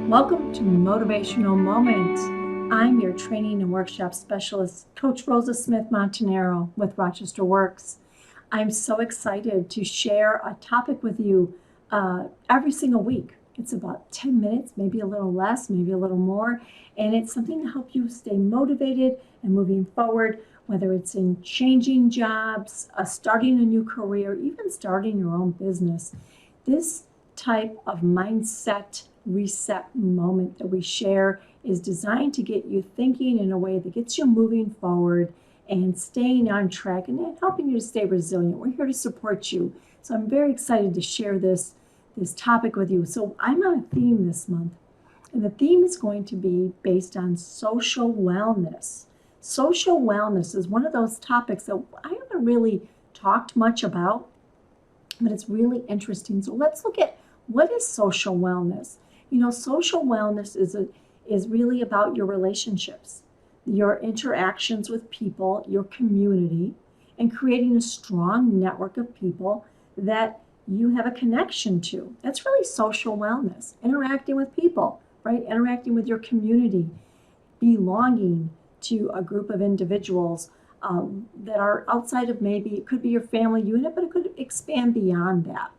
Welcome to Motivational Moment. I'm your training and workshop specialist, Coach Rosa Smith-Montanaro with RochesterWorks. I'm so excited to share a topic with you every single week. It's about 10 minutes, maybe a little less, maybe a little more, and it's something to help you stay motivated and moving forward, whether it's in changing jobs, starting a new career, even starting your own business. This type of mindset reset moment that we share is designed to get you thinking in a way that gets you moving forward and staying on track and helping you to stay resilient. We're here to support you. So I'm very excited to share this topic with you. So I'm on a theme this month, and the theme is going to be based on social wellness. Social wellness is one of those topics that I haven't really talked much about, but it's really interesting. So let's look at what is social wellness. You know, social wellness is really about your relationships, your interactions with people, your community, and creating a strong network of people that you have a connection to. That's really social wellness, interacting with people, right? Interacting with your community, belonging to a group of individuals that are outside of, maybe it could be your family unit, but it could expand beyond that.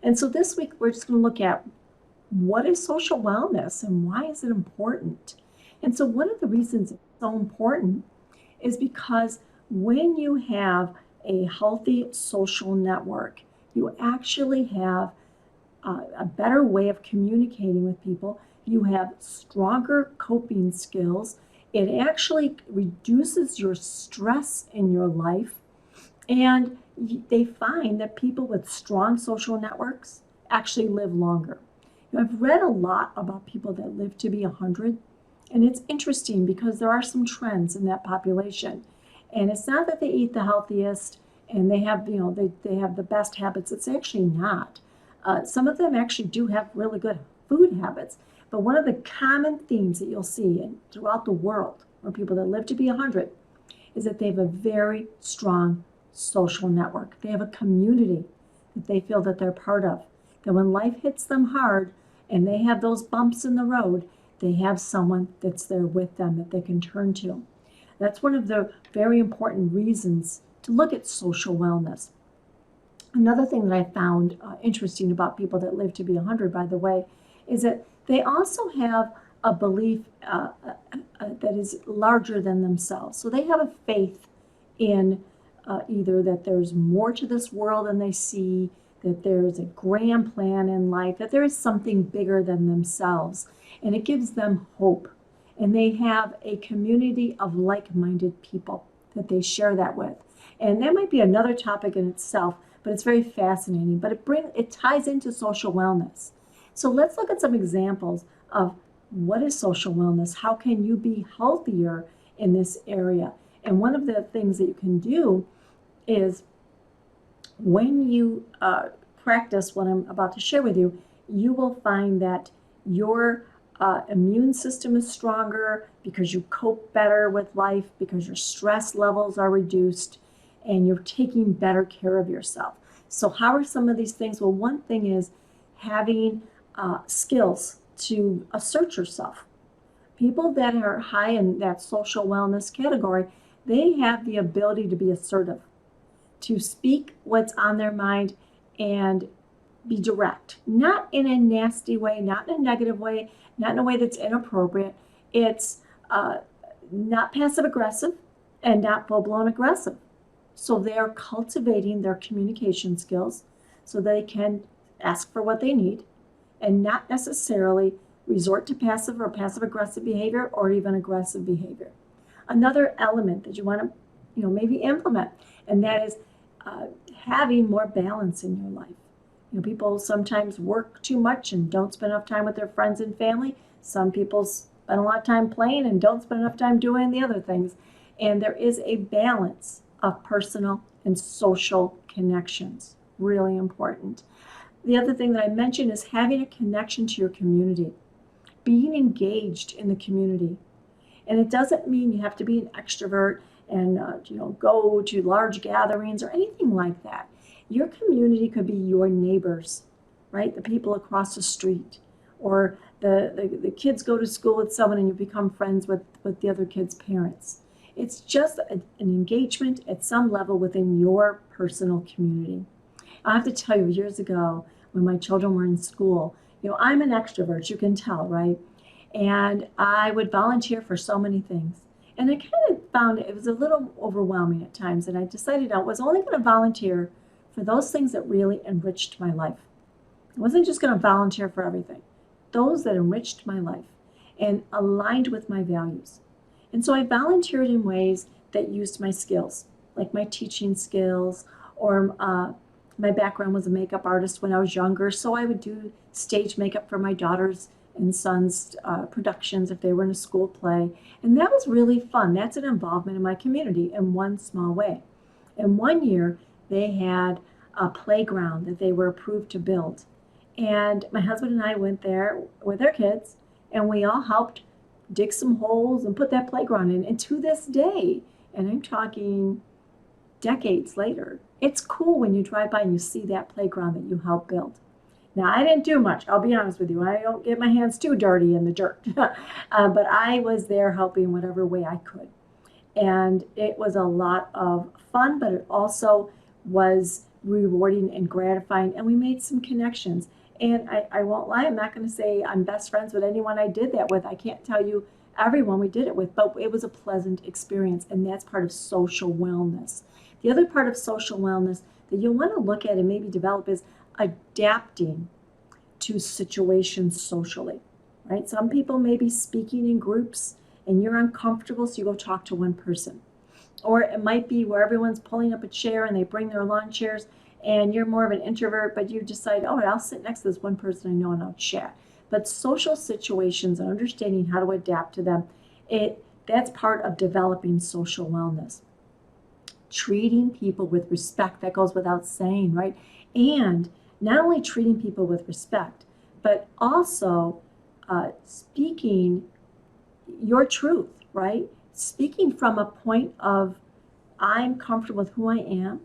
And so this week, we're just going to look at what is social wellness and why is it important? And so one of the reasons it's so important is because when you have a healthy social network, you actually have a better way of communicating with people. You have stronger coping skills. It actually reduces your stress in your life. And they find that people with strong social networks actually live longer. I've read a lot about people that live to be 100, and it's interesting because there are some trends in that population. And it's not that they eat the healthiest and they have, they have the best habits. It's actually not. Some of them actually do have really good food habits. But one of the common themes that you'll see throughout the world for people that live to be 100 is that they have a very strong social network. They have a community that they feel that they're part of. That when life hits them hard and they have those bumps in the road, they have someone that's there with them that they can turn to. That's one of the very important reasons to look at social wellness. Another thing that I found interesting about people that live to be 100, by the way, is that they also have a belief that is larger than themselves. So they have a faith in either that there's more to this world than they see, that there's a grand plan in life, that there is something bigger than themselves. And it gives them hope. And they have a community of like-minded people that they share that with. And that might be another topic in itself, but it's very fascinating. But it ties into social wellness. So let's look at some examples of what is social wellness. How can you be healthier in this area? And one of the things that you can do is when you practice what I'm about to share with you, you will find that your immune system is stronger because you cope better with life, because your stress levels are reduced, and you're taking better care of yourself. So how are some of these things? Well, one thing is having skills to assert yourself. People that are high in that social wellness category, they have the ability to be assertive, to speak what's on their mind and be direct, not in a nasty way, not in a negative way, not in a way that's inappropriate. It's not passive aggressive and not full-blown aggressive. So they're cultivating their communication skills so they can ask for what they need and not necessarily resort to passive or passive aggressive behavior or even aggressive behavior. Another element that you want to maybe implement, and that is having more balance in your life. People sometimes work too much and don't spend enough time with their friends and family. Some people spend a lot of time playing and don't spend enough time doing the other things. And there is a balance of personal and social connections. Really important. The other thing that I mentioned is having a connection to your community, being engaged in the community. And it doesn't mean you have to be an extrovert and go to large gatherings or anything like that. Your community could be your neighbors, right? The people across the street, or The kids go to school with someone and you become friends with the other kids' parents. It's just an engagement at some level within your personal community. I have to tell you, years ago, when my children were in school, I'm an extrovert, you can tell, right? And I would volunteer for so many things. And I kind of found it was a little overwhelming at times. And I decided I was only going to volunteer for those things that really enriched my life. I wasn't just going to volunteer for everything. Those that enriched my life and aligned with my values. And so I volunteered in ways that used my skills, like my teaching skills, or my background was a makeup artist when I was younger, so I would do stage makeup for my daughters and sons' productions if they were in a school play. And that was really fun. That's an involvement in my community in one small way. And one year, they had a playground that they were approved to build. And my husband and I went there with our kids, and we all helped dig some holes and put that playground in. And to this day, and I'm talking decades later, it's cool when you drive by and you see that playground that you helped build. Now, I didn't do much, I'll be honest with you. I don't get my hands too dirty in the dirt. But I was there helping whatever way I could. And it was a lot of fun, but it also was rewarding and gratifying. And we made some connections. And I won't lie, I'm not going to say I'm best friends with anyone I did that with. I can't tell you everyone we did it with, but it was a pleasant experience. And that's part of social wellness. The other part of social wellness that you'll want to look at and maybe develop is adapting to situations socially, right? Some people may be speaking in groups and you're uncomfortable, so you go talk to one person. Or it might be where everyone's pulling up a chair and they bring their lawn chairs and you're more of an introvert, but you decide, oh, I'll sit next to this one person I know and I'll chat. But social situations and understanding how to adapt to them, that's part of developing social wellness. Treating people with respect, that goes without saying, right? And not only treating people with respect, but also speaking your truth, right? Speaking from a point of, I'm comfortable with who I am,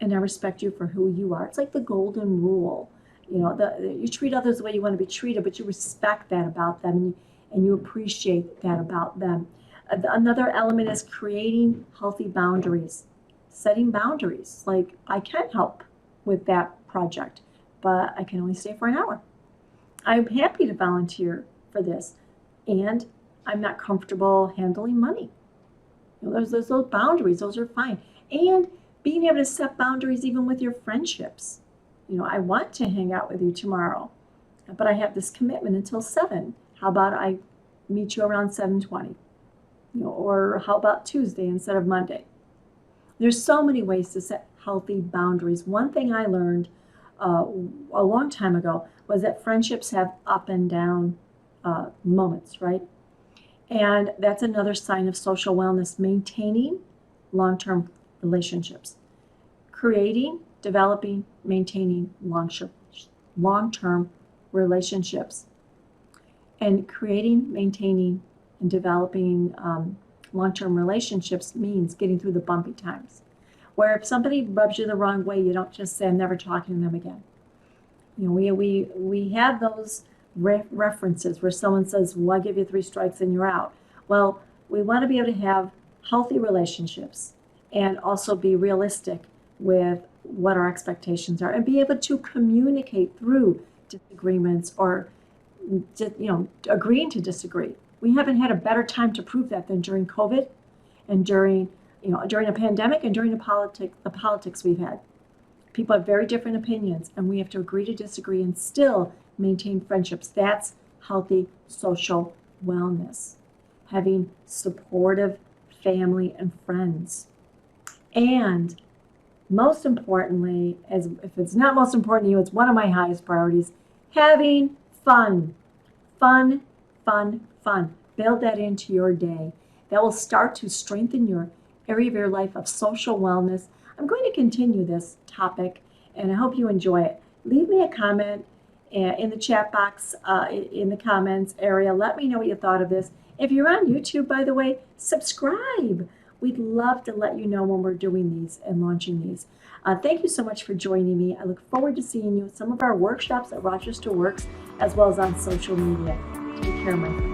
and I respect you for who you are. It's like the golden rule. You treat others the way you want to be treated, but you respect that about them, and you appreciate that about them. Another element is creating healthy boundaries, setting boundaries. Like, I can help with that project, but I can only stay for an hour. I'm happy to volunteer for this, and I'm not comfortable handling money. There's those boundaries, those are fine. And being able to set boundaries even with your friendships. I want to hang out with you tomorrow, but I have this commitment until 7. How about I meet you around 7:20? Or how about Tuesday instead of Monday? There's so many ways to set healthy boundaries. One thing I learned a long time ago was that friendships have up and down moments, right? And that's another sign of social wellness, maintaining long-term relationships. Creating, developing, maintaining long-term relationships. And creating, maintaining, and developing long-term relationships means getting through the bumpy times. Where if somebody rubs you the wrong way, you don't just say, I'm never talking to them again. We have those references where someone says, well, I give you 3 strikes and you're out. Well, we want to be able to have healthy relationships and also be realistic with what our expectations are and be able to communicate through disagreements or agreeing to disagree. We haven't had a better time to prove that than during COVID and during a pandemic and during the politics we've had. People have very different opinions, and we have to agree to disagree and still maintain friendships. That's healthy social wellness. Having supportive family and friends. And most importantly, as if it's not most important to you, it's one of my highest priorities, having fun. Fun, fun, fun. Build that into your day. That will start to strengthen your area of your life of social wellness. I'm going to continue this topic, and I hope you enjoy it. Leave me a comment in the chat box, in the comments area. Let me know what you thought of this. If you're on YouTube, by the way, subscribe. We'd love to let you know when we're doing these and launching these. Thank you so much for joining me. I look forward to seeing you at some of our workshops at RochesterWorks as well as on social media. Take care, my friends.